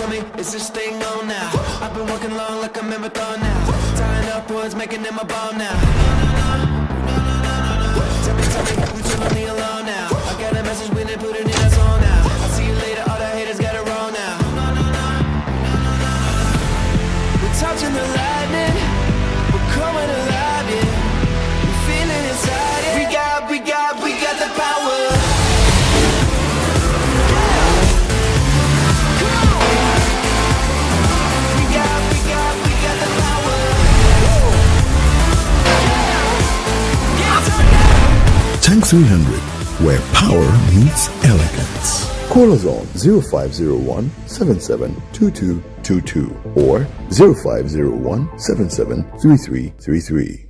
tell me, is this thing on now? I've been working long like a marathon now. Tying up words, making them a bomb now. Tell me, we too lonely alone now. I got a message, we didn't put it in a song now. I'll see you later, all the haters got it wrong now. We're touching the lightning, we're coming alive, yeah. We're feeling inside it. We got the power. Tank 300, where power meets elegance. Call us on 0501 772222 or 0501 773333.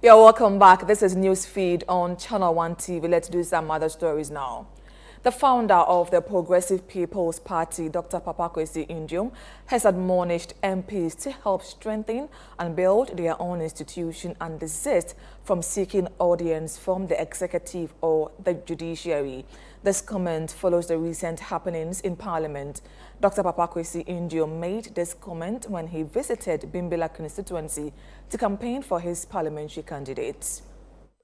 Yeah, welcome back. This is Newsfeed on Channel 1 TV. Let's do some other stories now. The founder of the Progressive People's Party, Dr. Papa Oppong, has admonished MPs to help strengthen and build their own institution and desist from seeking audience from the executive or the judiciary. This comment follows the recent happenings in Parliament. Dr. Papa Oppong made this comment when he visited Bimbilla constituency to campaign for his parliamentary candidates.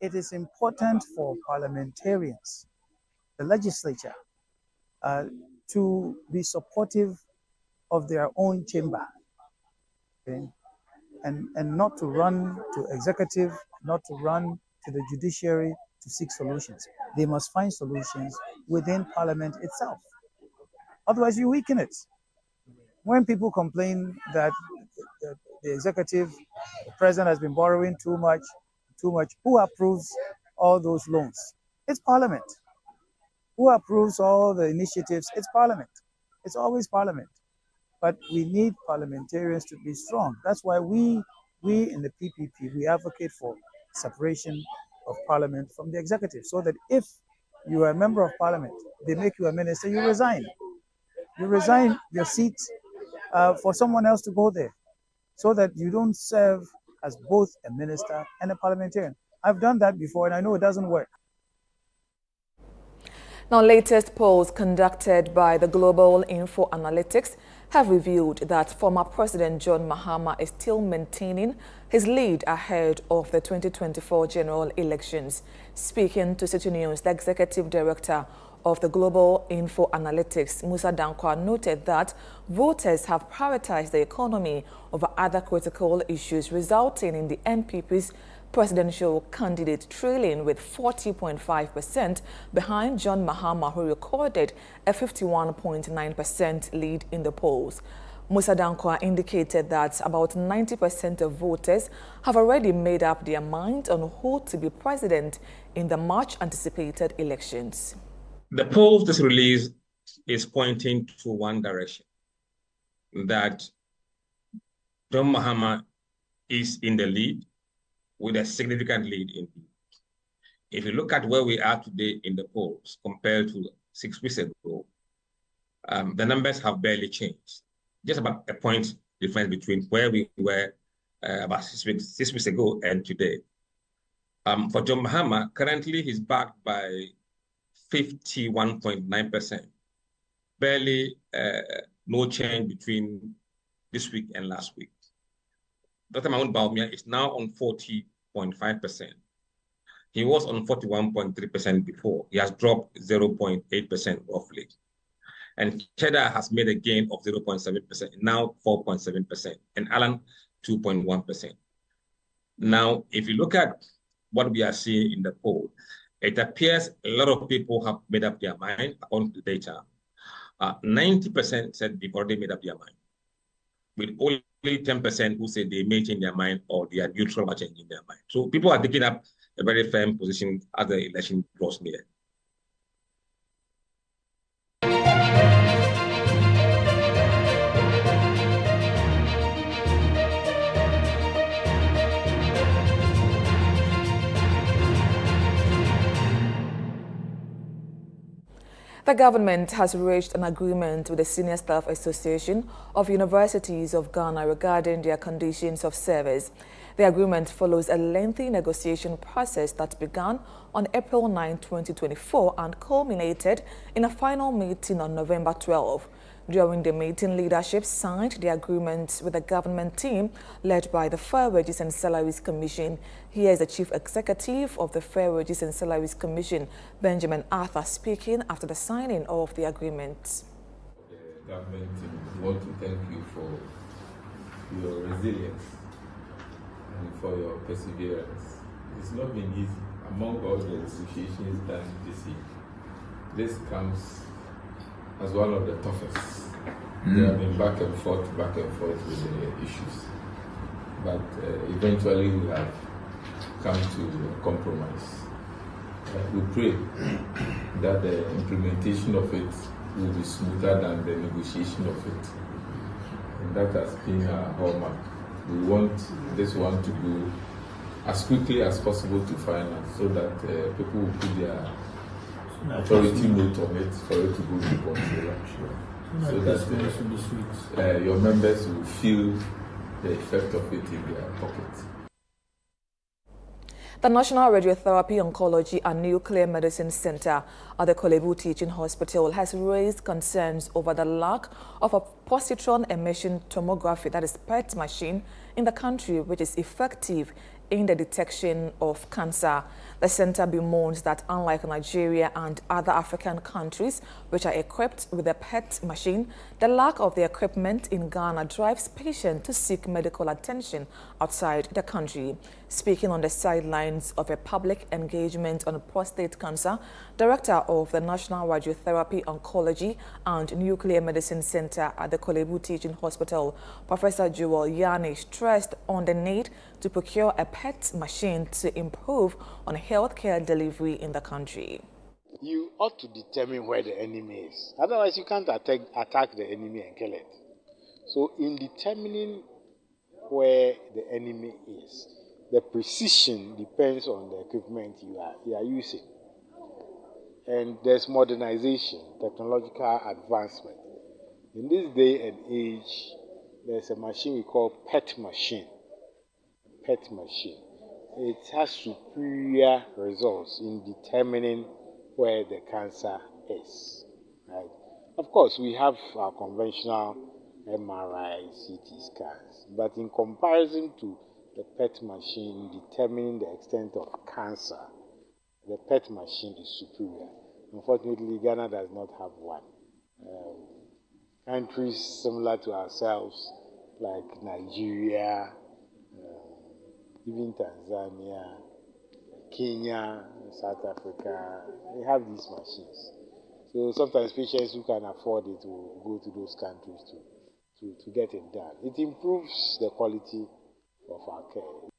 It is important for parliamentarians, the legislature, to be supportive of their own chamber, okay? and not to run to executive, not to run to the judiciary to seek solutions. They must find solutions within Parliament itself. Otherwise, you weaken it. When people complain that the executive, the president has been borrowing too much, who approves all those loans? It's Parliament. Who approves all the initiatives? It's Parliament. It's always Parliament. But we need parliamentarians to be strong. That's why we in the PPP, we advocate for separation of Parliament from the executive, so that if you are a member of Parliament, they make you a minister, you resign. You resign your seat for someone else to go there, so that you don't serve as both a minister and a parliamentarian. I've done that before and I know it doesn't work. Now, latest polls conducted by the Global Info Analytics have revealed that former President John Mahama is still maintaining his lead ahead of the 2024 general elections. Speaking to City News, the executive director of the Global Info Analytics, Musa Dankwa, noted that voters have prioritized the economy over other critical issues, resulting in the NPP's presidential candidate trailing with 40.5% behind John Mahama, who recorded a 51.9% lead in the polls. Musa Dankwa indicated that about 90% of voters have already made up their mind on who to be president in the March anticipated elections. The polls this release is pointing to one direction, that John Mahama is in the lead with a significant lead indeed. If you look at where we are today in the polls compared to 6 weeks ago, the numbers have barely changed. Just about a point difference between where we were about 6 weeks ago and today. For John Mahama, currently he's backed by 51.9%. Barely no change between this week and last week. Dr. Mahmoud Bawumia is now on 40.5%. He was on 41.3% before. He has dropped 0.8% roughly. And Cheddar has made a gain of 0.7%, now 4.7%, and Alan 2.1%. Now, if you look at what we are seeing in the poll, it appears a lot of people have made up their mind according to the data. 90% said they've already made up their mind, with only 10% who say they may change their mind or they are neutral about changing their mind. So people are taking up a very firm position as the election draws near. The government has reached an agreement with the Senior Staff Association of Universities of Ghana regarding their conditions of service. The agreement follows a lengthy negotiation process that began on April 9, 2024 and culminated in a final meeting on November 12. During the meeting, leadership signed the agreement with the government team led by the Fair Wages and Salaries Commission. Here is the Chief Executive of the Fair Wages and Salaries Commission, Benjamin Arthur, speaking after the signing of the agreement. The government team, we want to thank you for your resilience and for your perseverance. It's not been easy among all the negotiations done this year. This comes as one of the toughest. They have been back and forth with the issues. But eventually we have come to a compromise. We pray that the implementation of it will be smoother than the negotiation of it. And that has been our hallmark. We want this one to go as quickly as possible to finance so that people will put their authority note on it for it to go to control, so that your members will feel the effect of it in their pockets. The National Radiotherapy, Oncology and Nuclear Medicine Center at the Kolebu Teaching Hospital has raised concerns over the lack of a positron emission tomography, that is PET machine, in the country which is effective in the detection of cancer. The center bemoans that unlike Nigeria and other African countries which are equipped with a PET machine, the lack of the equipment in Ghana drives patients to seek medical attention outside the country. Speaking on the sidelines of a public engagement on prostate cancer, Director of the National Radiotherapy, Oncology and Nuclear Medicine Center at the Kolebu Teaching Hospital, Professor Joel Yanni, stressed on the need to procure a PET machine to improve on healthcare delivery in the country. You ought to determine where the enemy is. Otherwise, you can't attack the enemy and kill it. So in determining where the enemy is, the precision depends on the equipment you are using. And there's modernization, technological advancement. In this day and age, there's a machine we call PET machine. PET machine. It has superior results in determining where the cancer is. Right? Of course, we have our conventional MRI, CT scans, but in comparison to the PET machine determining the extent of cancer, the PET machine is superior. Unfortunately, Ghana does not have one. Countries similar to ourselves, like Nigeria, even Tanzania, Kenya, South Africa, they have these machines. So sometimes patients who can afford it will go to those countries to get it done. It improves the quality of our care.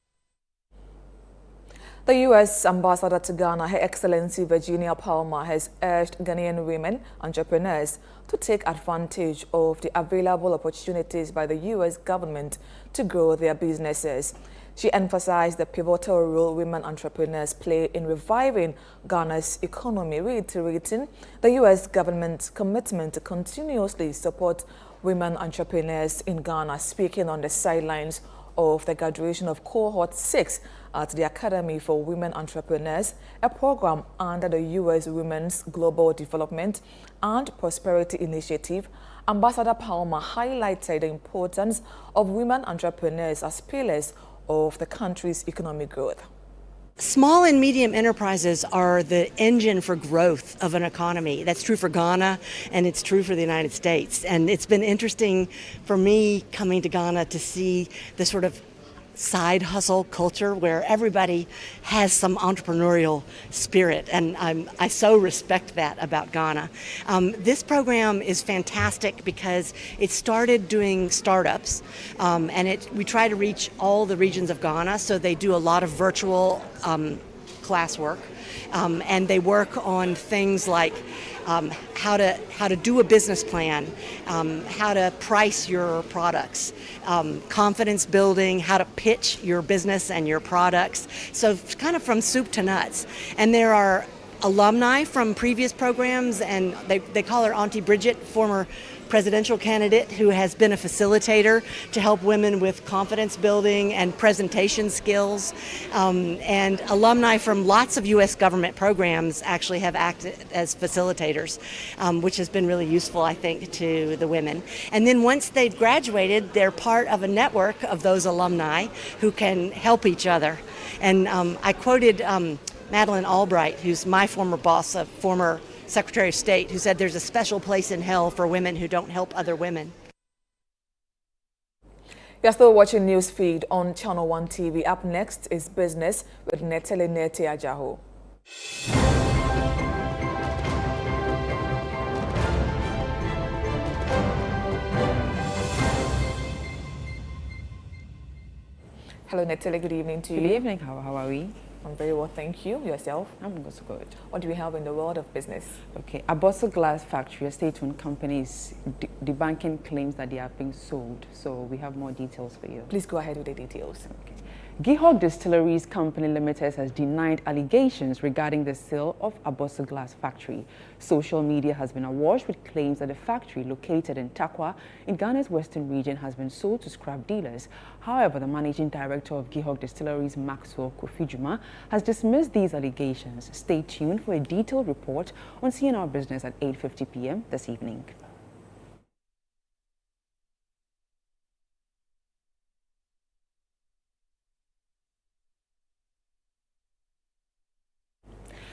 The U.S. Ambassador to Ghana, Her Excellency Virginia Palmer, has urged Ghanaian women entrepreneurs to take advantage of the available opportunities by the U.S. government to grow their businesses. She emphasized the pivotal role women entrepreneurs play in reviving Ghana's economy, reiterating the U.S. government's commitment to continuously support women entrepreneurs in Ghana. Speaking on the sidelines of the graduation of Cohort 6 at the Academy for Women Entrepreneurs, a program under the U.S. Women's Global Development and Prosperity Initiative, Ambassador Palmer highlighted the importance of women entrepreneurs as pillars of the country's economic growth. Small and medium enterprises are the engine for growth of an economy. That's true for Ghana, and it's true for the United States. And it's been interesting for me coming to Ghana to see the sort of side hustle culture where everybody has some entrepreneurial spirit, and I so respect that about Ghana. This program is fantastic because it started doing startups, and we try to reach all the regions of Ghana, so they do a lot of virtual classwork, and they work on things like how to do a business plan, how to price your products, confidence building, how to pitch your business and your products. So kind of from soup to nuts. And there are alumni from previous programs, and they call her Auntie Bridget, former presidential candidate who has been a facilitator to help women with confidence building and presentation skills. And alumni from lots of U.S. government programs actually have acted as facilitators, which has been really useful, I think, to the women. And then once they've graduated, they're part of a network of those alumni who can help each other. And I quoted Madeleine Albright, who's my former boss, a former Secretary of State, who said there's a special place in hell for women who don't help other women. You're still watching News Feed on Channel 1 TV. Up next is Business with Netele Neti Ajaho. Hello Netele, good evening to you. Good evening, how are we? I'm very well, thank you. Yourself? I'm also good. What do we have in the world of business? Okay, Abosso Glass Factory, a state-owned company, is debunking claims that they are being sold. So we have more details for you. Please go ahead with the details. Okay. Gihog Distilleries Company Limited has denied allegations regarding the sale of Abosso Glass Factory. Social media has been awash with claims that the factory located in Takwa in Ghana's western region has been sold to scrap dealers. However, the managing director of Gihog Distilleries, Maxwell Kofijuma, has dismissed these allegations. Stay tuned for a detailed report on CNR Business at 8:50 p.m. this evening.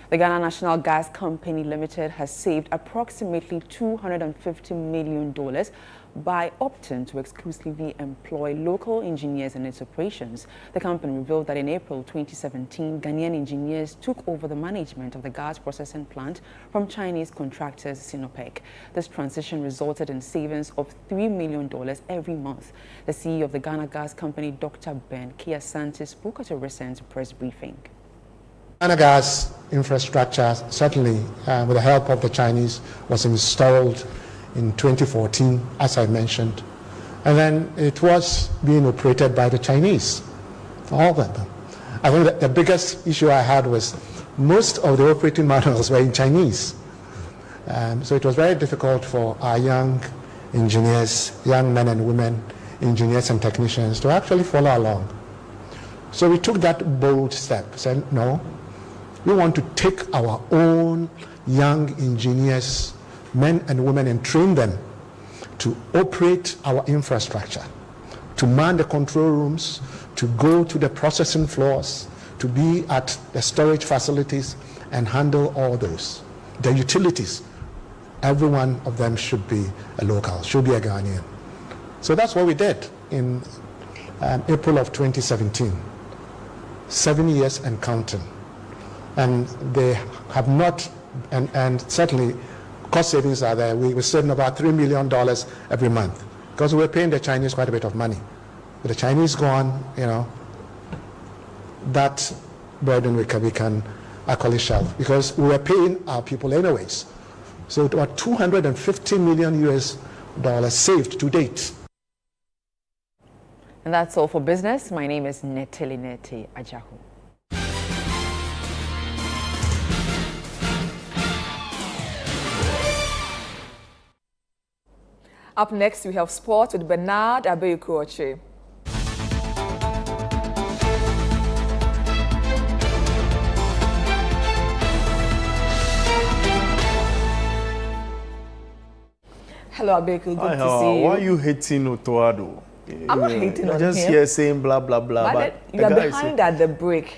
The Ghana National Gas Company Limited has saved approximately $250 million by opting to exclusively employ local engineers in its operations. The company revealed that in April 2017, Ghanaian engineers took over the management of the gas processing plant from Chinese contractors Sinopec. This transition resulted in savings of $3 million every month. The CEO of the Ghana Gas Company, Dr. Ben Kiasante, spoke at a recent press briefing. Ghana gas infrastructure, certainly with the help of the Chinese, was installed in 2014, as I mentioned. And then it was being operated by the Chinese, all of them. I think that the biggest issue I had was most of the operating manuals were in Chinese. So it was very difficult for our young engineers, young men and women, engineers and technicians to actually follow along. So we took that bold step, said, no, we want to take our own young engineers, men and women, and train them to operate our infrastructure, to man the control rooms, to go to the processing floors, to be at the storage facilities and handle all those. The utilities, every one of them should be a local, should be a Ghanaian. So that's what we did in April of 2017. 7 years and counting. And they have not, and certainly cost savings are there. We were saving about $3 million every month because we were paying the Chinese quite a bit of money. With the Chinese gone, you know, that burden we can actually shelve because we were paying our people anyways. So it was $250 million US saved to date. And that's all for business. My name is Netele Neti Ajaho. Up next, we have sports with Nana Addo. Hello, Abeku. Good to see you. Why are you hating Otoado? I'm not hating on him. You're just here saying blah, blah, blah. But you are behind at the break.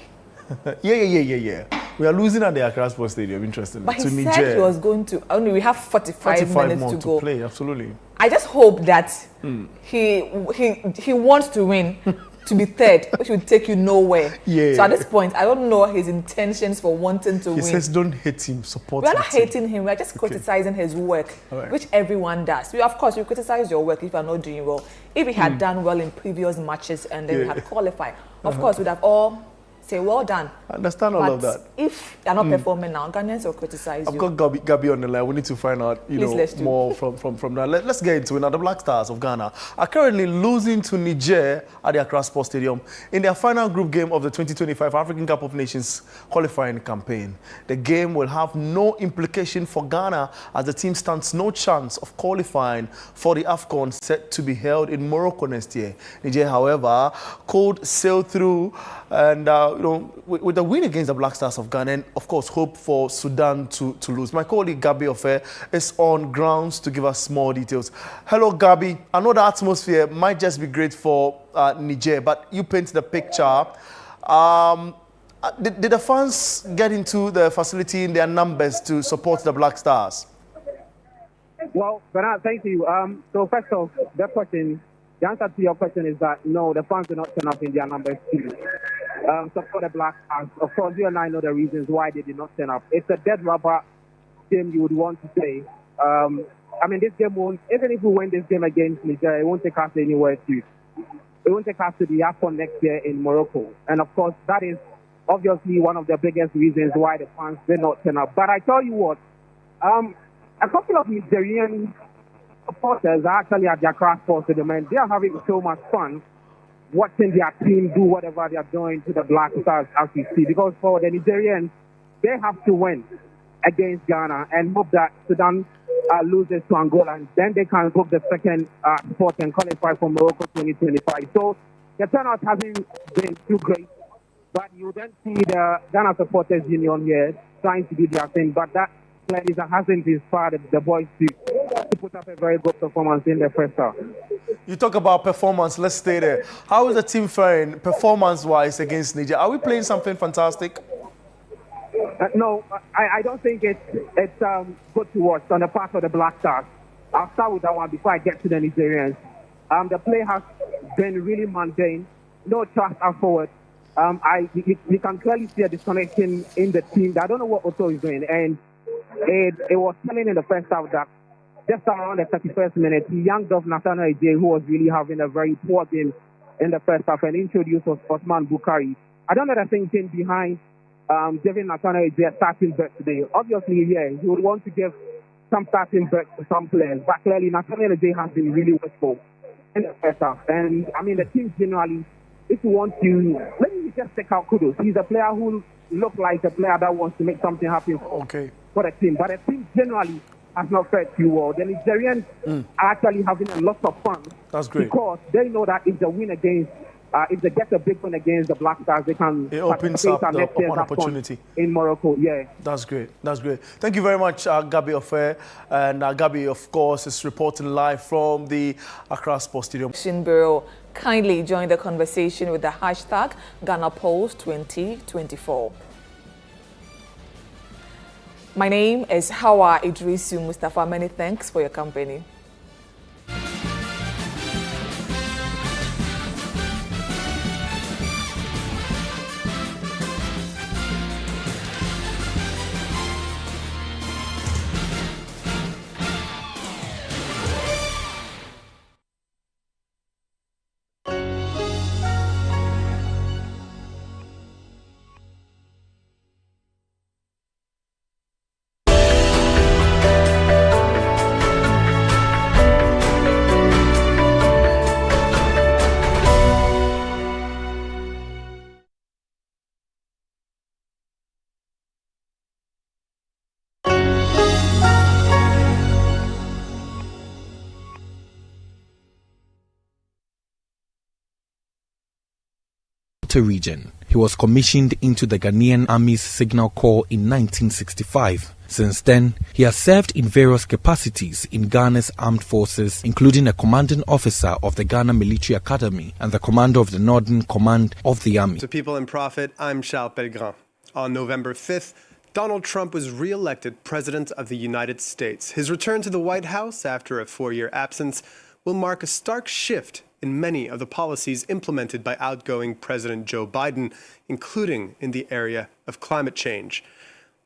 Yeah. We are losing at the Accra Sports Stadium, interestingly. But he said he was going to, only we have 45 minutes more to go. Play, absolutely. I just hope that he wants to win, to be third, which would take you nowhere. Yeah. So at this point, I don't know his intentions for wanting to win. He says don't hate him, support him. We're not him. hating him, we're just criticizing his work, which everyone does. Of course, we criticize your work if you're not doing well. If he had done well in previous matches and then we had qualified, of course, we'd have all say, well done. I understand all of that. If you're not performing now, Ghanaians will criticize you. I've got Gabi on the line. We need to find out, more from that. Let's get into it now. The Black Stars of Ghana are currently losing to Niger at the Accra Sports Stadium in their final group game of the 2025 African Cup of Nations qualifying campaign. The game will have no implication for Ghana as the team stands no chance of qualifying for the AFCON set to be held in Morocco next year. Niger, however, could sail through and with the win against the Black Stars of Ghana, and of course hope for Sudan to lose. My colleague Gabi Ofe is on grounds to give us more details. Hello Gabi, I know the atmosphere might just be great for Niger, but you paint the picture. Did the fans get into the facility in their numbers to support the Black Stars? Well, Bernard, thank you. So first off, the answer to your question is that no, the fans do not turn up in their numbers to support the Black Stars. Of course, you and I know the reasons why they did not turn up. It's a dead rubber game, you would want to say. This game won't, even if we win this game against Niger, it won't take us anywhere to. It won't take us to the AFCON next year in Morocco. And of course, that is obviously one of the biggest reasons why the fans did not turn up. But I tell you what, a couple of Nigerian supporters are actually at the Accra Sports Stadium, and they are having so much fun watching their team do whatever they are doing to the Black Stars as we see. Because for the Nigerians, they have to win against Ghana and hope that Sudan loses to Angola, and then they can book the second spot and qualify for Morocco 2025. So the turnout hasn't been too great, but you then see the Ghana Supporters Union here trying to do their thing, but that clearly hasn't inspired the boys to put up a very good performance in the first half. You talk about performance, let's stay there. How is the team faring performance-wise against Niger? Are we playing something fantastic? No, I don't think it's good to watch on the part of the Black Stars. I'll start with that one before I get to the Nigerians. The play has been really mundane, no trust up forward. You can clearly see a disconnection in the team. I don't know what Otto is doing, and it was telling in the first half that just around the 31st minute, he yanked off Nana Addo, who was really having a very poor game in the first half, and introduced Osman Bukari. I don't know the thinking behind giving Nana Addo a starting berth today. Obviously, yeah, he would want to give some starting berth to some players, but clearly Nana Addo has been really wasteful in the first half. And the team generally, if you want to, let me just take out Kudos. He's a player who looks like a player that wants to make something happen for the team. But the team generally has not fared too well. The Nigerians are actually having a lot of fun. That's great. Because they know that if they win against, if they get a big win against the Black Stars, they can it opens up the opportunity in Morocco. Yeah, that's great. That's great. Thank you very much, Gabi Ofe. And Gabi, of course, is reporting live from the Accra Sports Stadium. Bureau, kindly join the conversation with the hashtag #GhanaPolls2024. My name is Hawa Idrisu Mustafa. Many thanks for your company. Region. He was commissioned into the Ghanaian Army's Signal Corps in 1965. Since then, he has served in various capacities in Ghana's armed forces, including a commanding officer of the Ghana Military Academy and the commander of the Northern Command of the Army. To People in Profit, I'm Charles Pellegrin. On November 5th, Donald Trump was re-elected President of the United States. His return to the White House after a 4-year absence will mark a stark shift in many of the policies implemented by outgoing President Joe Biden, including in the area of climate change.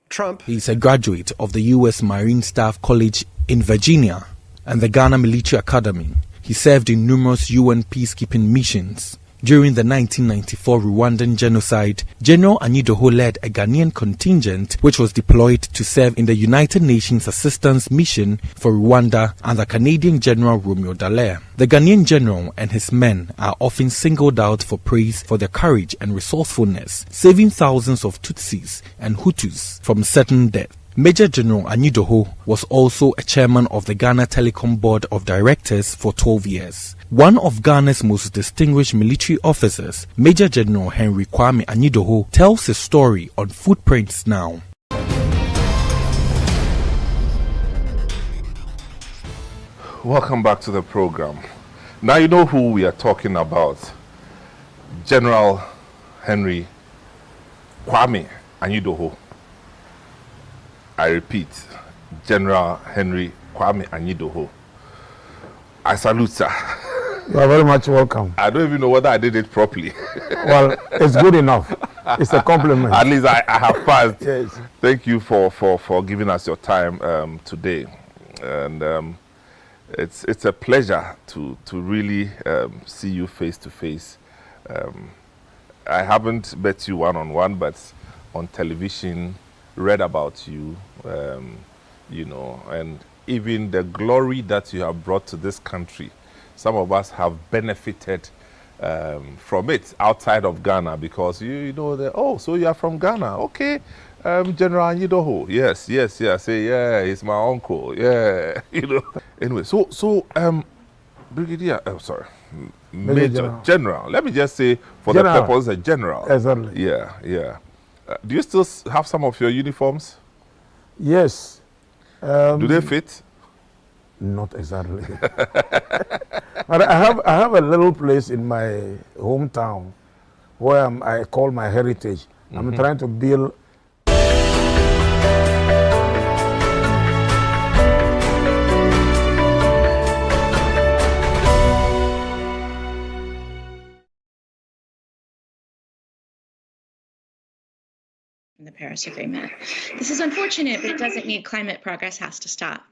Trump. He's a graduate of the U.S. Marine Staff College in Virginia and the Ghana Military Academy. He served in numerous UN peacekeeping missions. During the 1994 Rwandan genocide, General Anyidoho led a Ghanaian contingent which was deployed to serve in the United Nations Assistance Mission for Rwanda under Canadian General Romeo Dallaire. The Ghanaian general and his men are often singled out for praise for their courage and resourcefulness, saving thousands of Tutsis and Hutus from certain death. Major General Anyidoho was also a chairman of the Ghana Telecom Board of Directors for 12 years. One of Ghana's most distinguished military officers, Major General Henry Kwame Anyidoho, tells his story on Footprints Now. Welcome back to the program. Now you know who we are talking about. General Henry Kwame Anyidoho. I repeat, General Henry Kwame Anyidoho. I salute, sir. You are very much welcome. I don't even know whether I did it properly. Well, it's good enough. It's a compliment. At least I have passed. Yes. Thank you for giving us your time today. And it's a pleasure to really see you face to face. I haven't met you one-on-one, but on television, read about you, you know, and even the glory that you have brought to this country. Some of us have benefited from it outside of Ghana because you know that, oh, so you are from Ghana, okay. General Anyidoho, yes. Say, yeah, he's my uncle, yeah, you know. Anyway, so Brigadier, Major General. Let me just say, for the purpose, a general. Exactly. Yeah. Do you still have some of your uniforms? Yes. Do they fit? Not exactly. But I have a little place in my hometown where I call my heritage. I'm trying to build. The Paris Agreement. This is unfortunate, but it doesn't mean climate progress has to stop.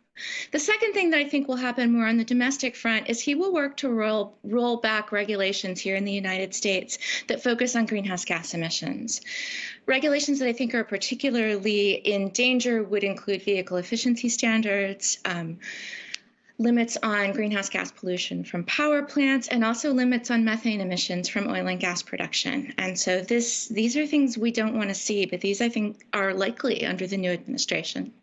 The second thing that I think will happen more on the domestic front is he will work to roll back regulations here in the United States that focus on greenhouse gas emissions. Regulations that I think are particularly in danger would include vehicle efficiency standards, limits on greenhouse gas pollution from power plants, and also limits on methane emissions from oil and gas production. And so these are things we don't want to see, but these I think are likely under the new administration.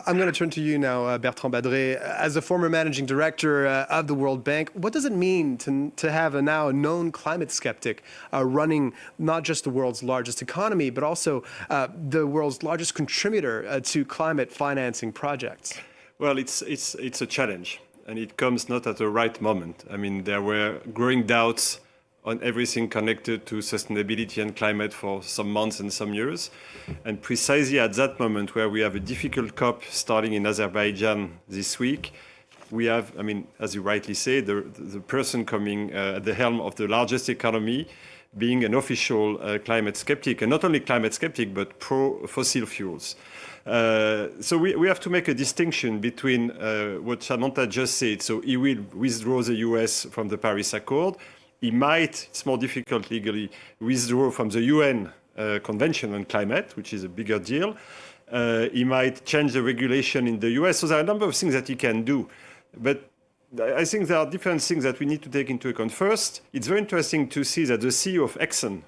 I'm going to turn to you now, Bertrand Badré. As a former managing director of the World Bank, what does it mean to have a now known climate skeptic running not just the world's largest economy, but also the world's largest contributor to climate financing projects? Well, it's a challenge, and it comes not at the right moment. I mean, there were growing doubts on everything connected to sustainability and climate for some months and some years. And precisely at that moment where we have a difficult COP starting in Azerbaijan this week, we have, I mean, as you rightly say, the person coming at the helm of the largest economy being an official climate skeptic, and not only climate skeptic, but pro-fossil fuels. So we have to make a distinction between what Samantha just said. So he will withdraw the US from the Paris Accord. He might, it's more difficult legally, withdraw from the UN Convention on Climate, which is a bigger deal. He might change the regulation in the US. So there are a number of things that he can do. But I think there are different things that we need to take into account. First, it's very interesting to see that the CEO of Exxon,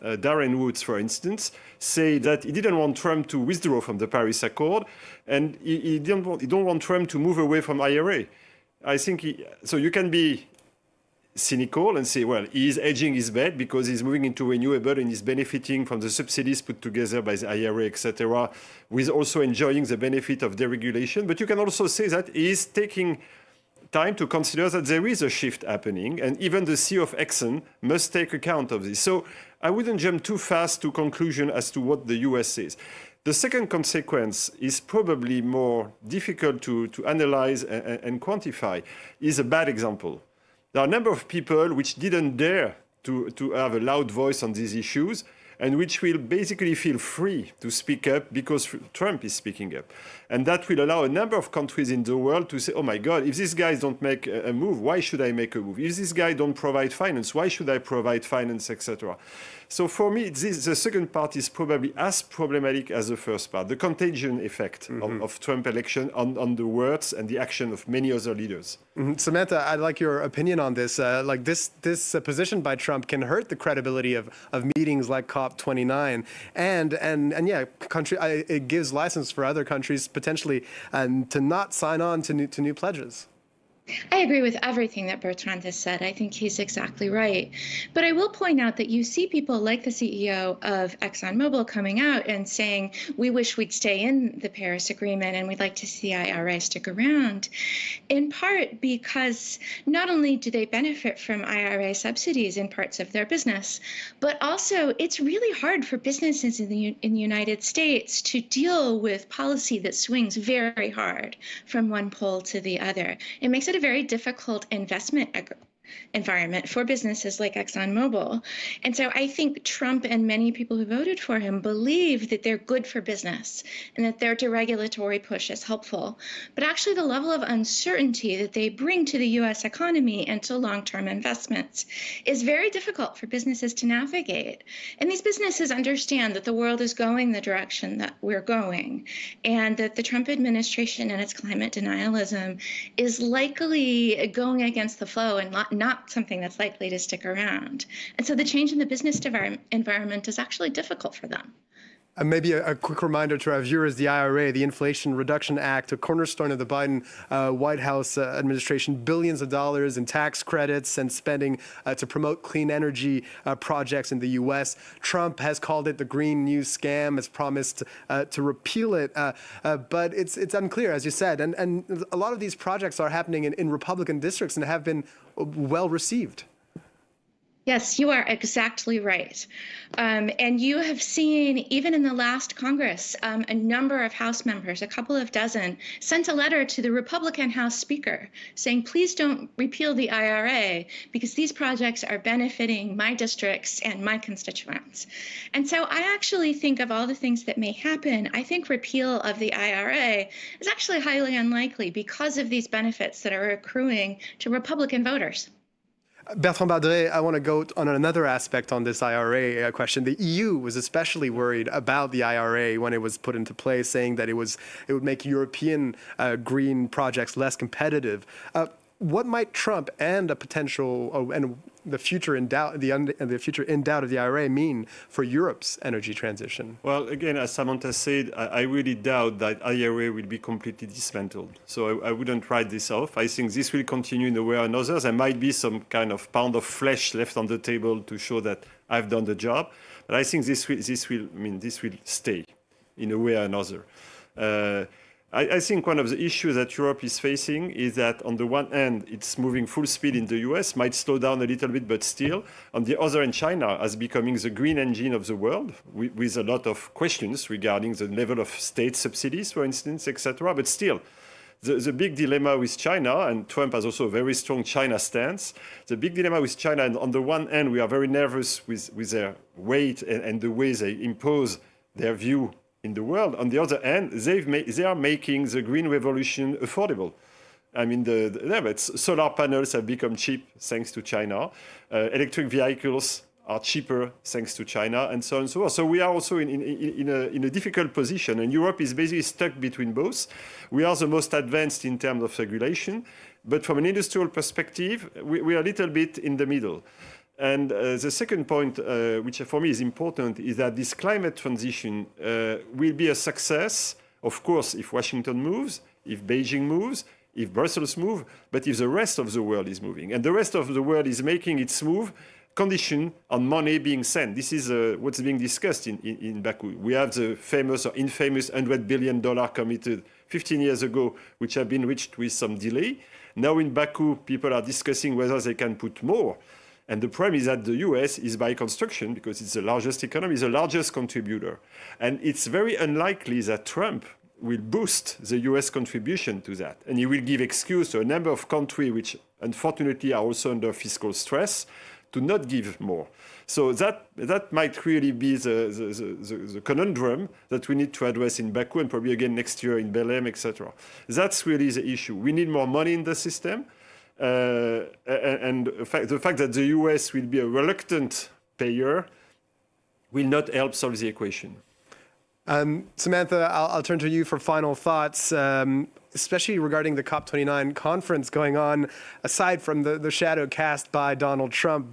Darren Woods, for instance, say that he didn't want Trump to withdraw from the Paris Accord, and he don't want Trump to move away from IRA. I think so you can be cynical and say, well, he is hedging his bet because he's moving into renewable and he's benefiting from the subsidies put together by the IRA, etc., with also enjoying the benefit of deregulation. But you can also say that he is taking time to consider that there is a shift happening, and even the CEO of Exxon must take account of this. So I wouldn't jump too fast to conclusion as to what the US says. The second consequence is probably more difficult to analyze and quantify, is a bad example. There are a number of people which didn't dare to have a loud voice on these issues, and which will basically feel free to speak up because Trump is speaking up. And that will allow a number of countries in the world to say, oh my God, if these guys don't make a move, why should I make a move? If this guy don't provide finance, why should I provide finance, etc.? So for me, the second part is probably as problematic as the first part, the contagion effect of Trump election on the words and the action of many other leaders. Samantha, I'd like your opinion on this. This position by Trump can hurt the credibility of meetings like COP29, and yeah, it gives license for other countries potentially to not sign on to new pledges. I agree with everything that Bertrand has said. I think he's exactly right. But I will point out that you see people like the CEO of ExxonMobil coming out and saying, we wish we'd stay in the Paris Agreement and we'd like to see the IRA stick around, in part because not only do they benefit from IRA subsidies in parts of their business, but also it's really hard for businesses in the United States to deal with policy that swings very hard from one pole to the other. It makes it a very difficult investment environment for businesses like ExxonMobil. And so I think Trump and many people who voted for him believe that they're good for business and that their deregulatory push is helpful. But actually the level of uncertainty that they bring to the U.S. economy and to long-term investments is very difficult for businesses to navigate. And these businesses understand that the world is going the direction that we're going, and that the Trump administration and its climate denialism is likely going against the flow and not something that's likely to stick around. And so the change in the business environment is actually difficult for them. Maybe a quick reminder to our viewers, the IRA, the Inflation Reduction Act, a cornerstone of the Biden White House administration, billions of dollars in tax credits and spending to promote clean energy projects in the U.S. Trump has called it the Green New Scam, has promised to repeal it, but it's unclear, as you said. And a lot of these projects are happening in Republican districts and have been well received. Yes, you are exactly right. And you have seen, even in the last Congress, a number of House members, a couple of dozen, sent a letter to the Republican House Speaker saying, please don't repeal the IRA because these projects are benefiting my districts and my constituents. And so I actually think of all the things that may happen, I think repeal of the IRA is actually highly unlikely because of these benefits that are accruing to Republican voters. Bertrand Badret, I want to go on another aspect on this IRA question. The EU was especially worried about the IRA when it was put into place, saying that it would make European green projects less competitive. What might Trump and a potential and the future in doubt, the future in doubt of the IRA mean for Europe's energy transition? Well, again, as Samantha said, I really doubt that IRA will be completely dismantled. So I wouldn't write this off. I think this will continue in a way or another. There might be some kind of pound of flesh left on the table to show that I've done the job. But I think this will stay in a way or another. I think one of the issues that Europe is facing is that on the one hand, it's moving full speed in the US, might slow down a little bit, but still. On the other hand, China is becoming the green engine of the world with a lot of questions regarding the level of state subsidies, for instance, etc. But still, the big dilemma with China, and Trump has also a very strong China stance, the big dilemma with China, and on the one hand, we are very nervous with their weight and the way they impose their view in the world. On the other hand, they are making the green revolution affordable. I mean, solar panels have become cheap thanks to China. Electric vehicles are cheaper thanks to China, and so on and so forth. So we are also in a difficult position, and Europe is basically stuck between both. We are the most advanced in terms of regulation, but from an industrial perspective, we are a little bit in the middle. And the second point, which for me is important, is that this climate transition will be a success, of course, if Washington moves, if Beijing moves, if Brussels moves, but if the rest of the world is moving. And the rest of the world is making its move conditioned on money being sent. This is what's being discussed in Baku. We have the famous or infamous $100 billion committed 15 years ago, which have been reached with some delay. Now in Baku, people are discussing whether they can put more. And the problem is that the US is by construction, because it's the largest economy, the largest contributor. And it's very unlikely that Trump will boost the US contribution to that. And he will give excuse to a number of countries which unfortunately are also under fiscal stress to not give more. So that might really be the conundrum that we need to address in Baku and probably again next year in Belém, etc. That's really the issue. We need more money in the system. And the fact that the US will be a reluctant payer will not help solve the equation. Samantha, I'll turn to you for final thoughts, especially regarding the COP29 conference going on. Aside from the shadow cast by Donald Trump,